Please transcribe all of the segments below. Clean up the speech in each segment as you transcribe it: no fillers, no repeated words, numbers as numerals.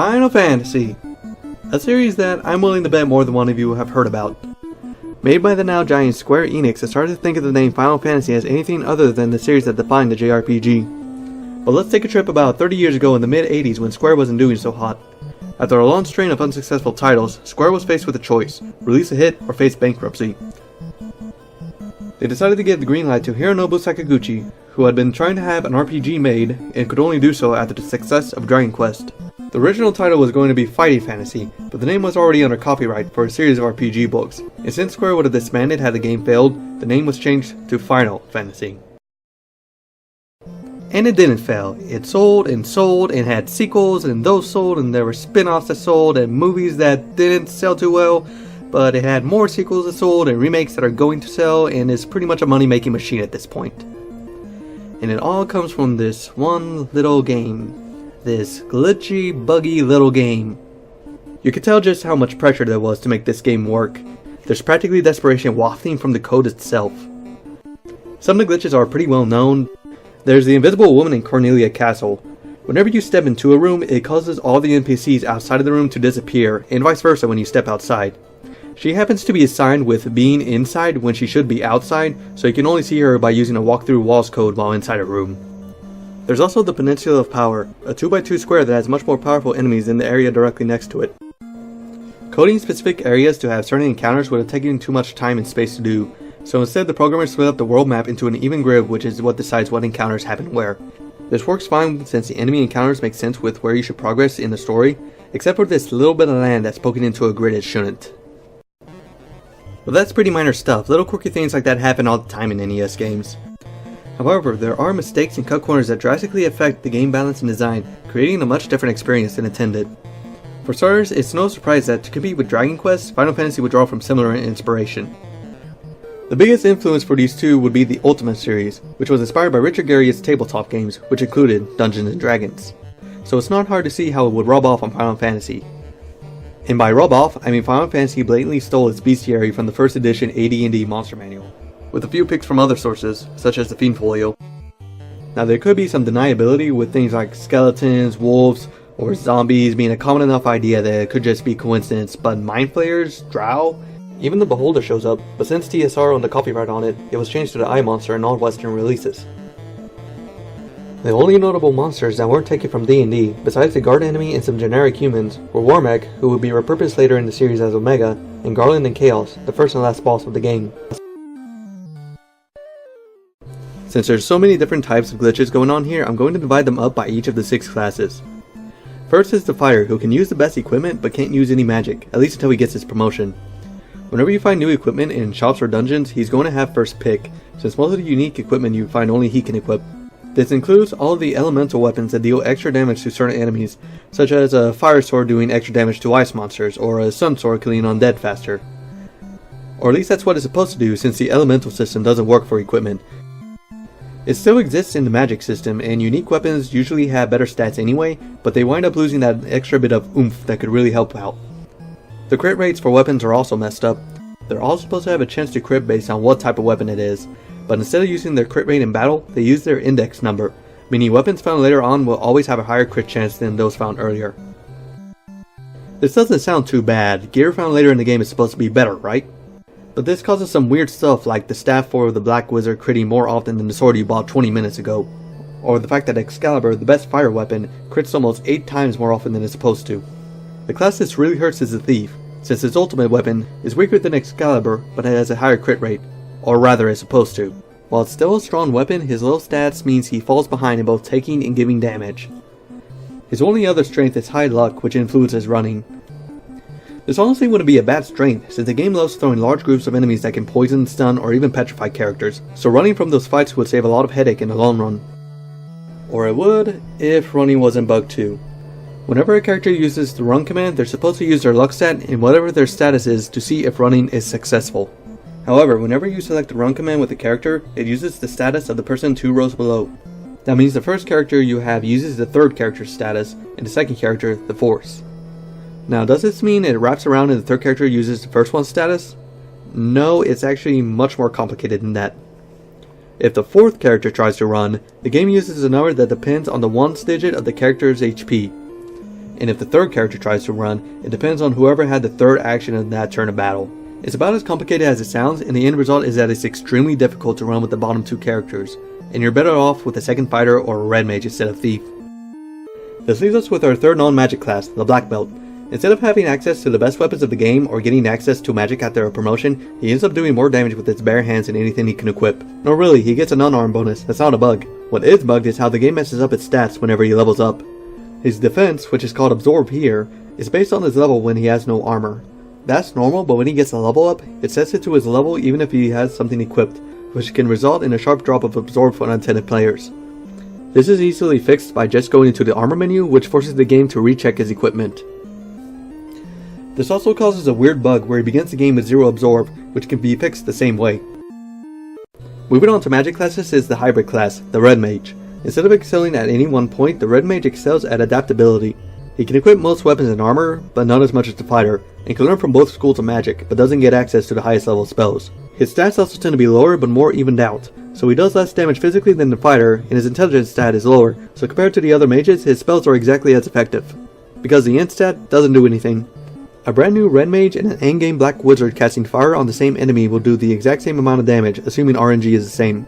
Final Fantasy, a series that I'm willing to bet more than one of you have heard about. Made by the now giant Square Enix, I started to think of the name Final Fantasy as anything other than the series that defined the JRPG. But let's take a trip about 30 years ago in the mid-80s when Square wasn't doing so hot. After a long string of unsuccessful titles, Square was faced with a choice: release a hit or face bankruptcy. They decided to give the green light to Hironobu Sakaguchi, who had been trying to have an RPG made and could only do so after the success of Dragon Quest. The original title was going to be Fighting Fantasy, but the name was already under copyright for a series of RPG books, and since Square would have disbanded had the game failed, the name was changed to Final Fantasy. And it didn't fail. It sold and had sequels, and those sold, and there were spin-offs that sold, and movies that didn't sell too well, but it had more sequels that sold and remakes that are going to sell, and is pretty much a money-making machine at this point. And it all comes from this one little game. This glitchy, buggy little game. You could tell just how much pressure there was to make this game work. There's practically desperation wafting from the code itself. Some of the glitches are pretty well known. There's the invisible woman in Cornelia Castle. Whenever you step into a room, it causes all the NPCs outside of the room to disappear, and vice versa when you step outside. She happens to be assigned with being inside when she should be outside, so you can only see her by using a walk-through walls code while inside a room. There's also the Peninsula of Power, a 2x2 square that has much more powerful enemies in the area directly next to it. Coding specific areas to have certain encounters would have taken too much time and space to do, so instead the programmers split up the world map into an even grid, which is what decides what encounters happen where. This works fine since the enemy encounters make sense with where you should progress in the story, except for this little bit of land that's poking into a grid it shouldn't. But that's pretty minor stuff. Little quirky things like that happen all the time in NES games. However, there are mistakes and cut corners that drastically affect the game balance and design, creating a much different experience than intended. For starters, it's no surprise that to compete with Dragon Quest, Final Fantasy would draw from similar inspiration. The biggest influence for these two would be the Ultima series, which was inspired by Richard Garriott's tabletop games, which included Dungeons & Dragons. So it's not hard to see how it would rub off on Final Fantasy. And by rub off, I mean Final Fantasy blatantly stole its bestiary from the first edition AD&D Monster Manual, with a few picks from other sources, such as the Fiend Folio. Now there could be some deniability with things like skeletons, wolves, or zombies being a common enough idea that it could just be coincidence, but Mind Flayers, Drow, even the Beholder shows up, but since TSR owned the copyright on it, it was changed to the Eye Monster in all Western releases. The only notable monsters that weren't taken from D&D, besides the guard enemy and some generic humans, were Warmech, who would be repurposed later in the series as Omega, and Garland and Chaos, the first and last boss of the game. Since there's so many different types of glitches going on here, I'm going to divide them up by each of the 6 classes. First is the Fighter, who can use the best equipment but can't use any magic, at least until he gets his promotion. Whenever you find new equipment in shops or dungeons, he's going to have first pick, since most of the unique equipment you find only he can equip. This includes all of the elemental weapons that deal extra damage to certain enemies, such as a fire sword doing extra damage to ice monsters, or a sun sword killing undead faster. Or at least that's what it's supposed to do, since the elemental system doesn't work for equipment. It still exists in the magic system, and unique weapons usually have better stats anyway, but they wind up losing that extra bit of oomph that could really help out. The crit rates for weapons are also messed up. They're all supposed to have a chance to crit based on what type of weapon it is, but instead of using their crit rate in battle, they use their index number, meaning weapons found later on will always have a higher crit chance than those found earlier. This doesn't sound too bad. Gear found later in the game is supposed to be better, right? But this causes some weird stuff like the staff for the Black Wizard critting more often than the sword you bought 20 minutes ago, or the fact that Excalibur, the best fire weapon, crits almost 8 times more often than it's supposed to. The class this really hurts is the Thief, since his ultimate weapon is weaker than Excalibur but it has a higher crit rate, or rather is supposed to. While it's still a strong weapon, his low stats means he falls behind in both taking and giving damage. His only other strength is high luck, which influences running. This honestly wouldn't be a bad strength, since the game loves throwing large groups of enemies that can poison, stun, or even petrify characters, so running from those fights would save a lot of headache in the long run. Or it would, if running wasn't bugged too. Whenever a character uses the run command, they're supposed to use their luck stat and whatever their status is to see if running is successful. However, whenever you select the run command with a character, it uses the status of the person 2 rows below. That means the first character you have uses the third character's status, and the second character the fourth. Now, does this mean it wraps around and the third character uses the first one's status? No, it's actually much more complicated than that. If the fourth character tries to run, the game uses a number that depends on the 1's digit of the character's HP. and if the third character tries to run, it depends on whoever had the third action in that turn of battle. It's about as complicated as it sounds, and the end result is that it's extremely difficult to run with the bottom two characters, and you're better off with a second fighter or a red mage instead of thief. This leaves us with our third non-magic class, the black belt. Instead of having access to the best weapons of the game or getting access to magic after a promotion, he ends up doing more damage with his bare hands than anything he can equip. No, really, he gets an unarmed bonus. That's not a bug. What is bugged is how the game messes up its stats whenever he levels up. His defense, which is called absorb here, is based on his level when he has no armor. That's normal, but when he gets a level up, it sets it to his level even if he has something equipped, which can result in a sharp drop of absorb for unattended players. This is easily fixed by just going into the armor menu, which forces the game to recheck his equipment. This also causes a weird bug where he begins the game with 0 absorb, which can be fixed the same way. Moving on to magic classes is the hybrid class, the red mage. Instead of excelling at any one point, the red mage excels at adaptability. He can equip most weapons and armor, but not as much as the fighter, and can learn from both schools of magic, but doesn't get access to the highest level spells. His stats also tend to be lower but more evened out, so he does less damage physically than the fighter, and his intelligence stat is lower, so compared to the other mages, his spells are exactly as effective. Because the int stat doesn't do anything. A brand new red mage and an endgame black wizard casting fire on the same enemy will do the exact same amount of damage, assuming RNG is the same.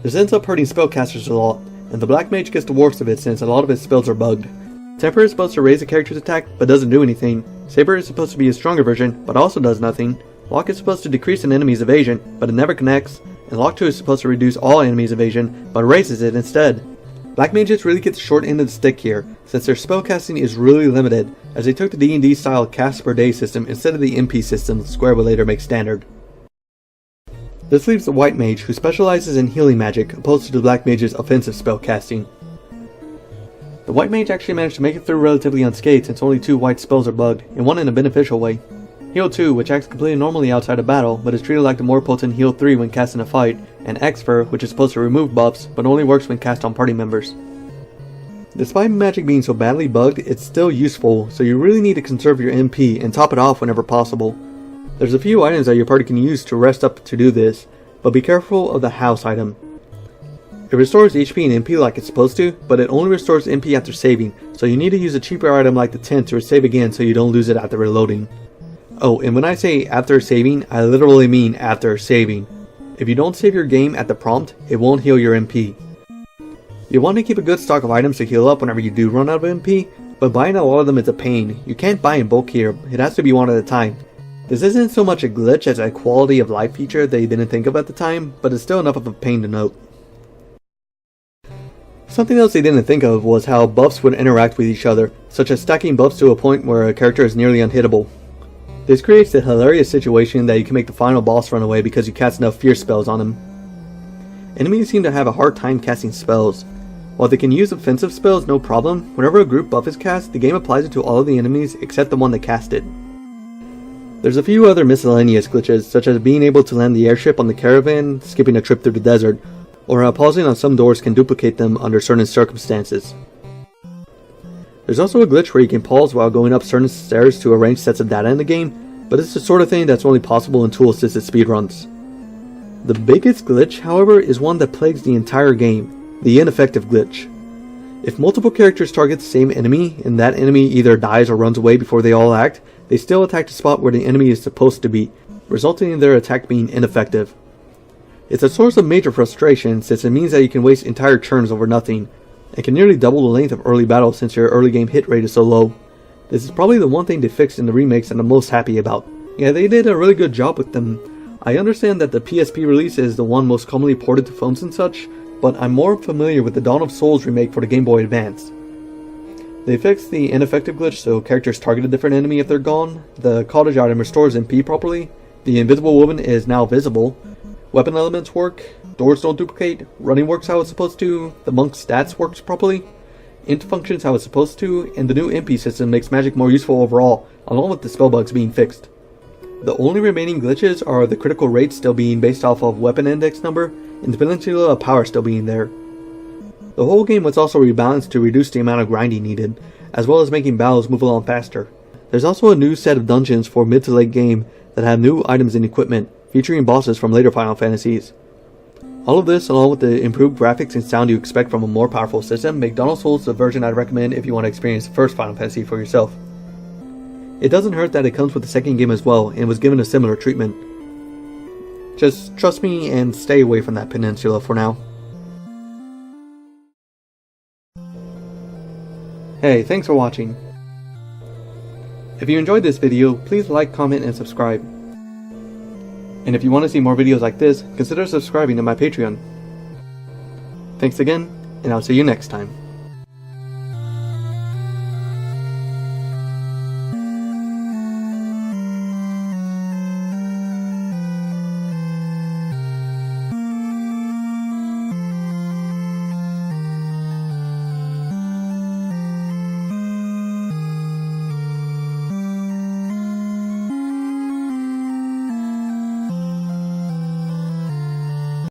This ends up hurting spellcasters a lot, and the black mage gets the worst of it since a lot of his spells are bugged. Temper is supposed to raise a character's attack, but doesn't do anything. Saber is supposed to be a stronger version, but also does nothing. Lock is supposed to decrease an enemy's evasion, but it never connects, and Lock 2 is supposed to reduce all enemies' evasion, but raises it instead. Black mages really get the short end of the stick here, since their spellcasting is really limited, as they took the D&D style cast per day system instead of the MP system Square would later make standard. This leaves the white mage, who specializes in healing magic, opposed to the black mage's offensive spellcasting. The white mage actually managed to make it through relatively unscathed since only 2 white spells are bugged, and one in a beneficial way. Heal 2, which acts completely normally outside of battle, but is treated like the more potent Heal 3 when cast in a fight, and Exfer, which is supposed to remove buffs, but only works when cast on party members. Despite magic being so badly bugged, it's still useful, so you really need to conserve your MP and top it off whenever possible. There's a few items that your party can use to rest up to do this, but be careful of the house item. It restores HP and MP like it's supposed to, but it only restores MP after saving, so you need to use a cheaper item like the tent to save again so you don't lose it after reloading. Oh, and when I say after saving, I literally mean after saving. If you don't save your game at the prompt, it won't heal your MP. You want to keep a good stock of items to heal up whenever you do run out of MP, but buying a lot of them is a pain. You can't buy in bulk here, it has to be one at a time. This isn't so much a glitch as a quality of life feature they didn't think of at the time, but it's still enough of a pain to note. Something else they didn't think of was how buffs would interact with each other, such as stacking buffs to a point where a character is nearly unhittable. This creates the hilarious situation that you can make the final boss run away because you cast enough fear spells on him. Enemies seem to have a hard time casting spells. While they can use offensive spells no problem, whenever a group buff is cast, the game applies it to all of the enemies except the one that cast it. There's a few other miscellaneous glitches, such as being able to land the airship on the caravan, skipping a trip through the desert, or how pausing on some doors can duplicate them under certain circumstances. There's also a glitch where you can pause while going up certain stairs to arrange sets of data in the game, but it's the sort of thing that's only possible in tool-assisted speedruns. The biggest glitch, however, is one that plagues the entire game, the ineffective glitch. If multiple characters target the same enemy, and that enemy either dies or runs away before they all act, they still attack the spot where the enemy is supposed to be, resulting in their attack being ineffective. It's a source of major frustration since it means that you can waste entire turns over nothing, and can nearly double the length of early battle since your early game hit rate is so low. This is probably the one thing they fixed in the remakes that I'm most happy about. Yeah, they did a really good job with them. I understand that the PSP release is the one most commonly ported to phones and such, but I'm more familiar with the Dawn of Souls remake for the Game Boy Advance. They fixed the ineffective glitch so characters target a different enemy if they're gone, the cottage item restores MP properly, the invisible woman is now visible, weapon elements work, doors don't duplicate, running works how it's supposed to, the monk's stats works properly, int functions how it's supposed to, and the new MP system makes magic more useful overall, along with the spell bugs being fixed. The only remaining glitches are the critical rate still being based off of weapon index number, and the peninsula of power still being there. The whole game was also rebalanced to reduce the amount of grinding needed, as well as making battles move along faster. There's also a new set of dungeons for mid to late game that have new items and equipment, featuring bosses from later Final Fantasies. All of this, along with the improved graphics and sound you expect from a more powerful system, make Dawn of Souls the version I'd recommend if you want to experience the first Final Fantasy for yourself. It doesn't hurt that it comes with the second game as well, and was given a similar treatment. Just trust me and stay away from that peninsula for now. Hey, thanks for watching. If you enjoyed this video, please like, comment, and subscribe. And if you want to see more videos like this, consider subscribing to my Patreon. Thanks again, and I'll see you next time.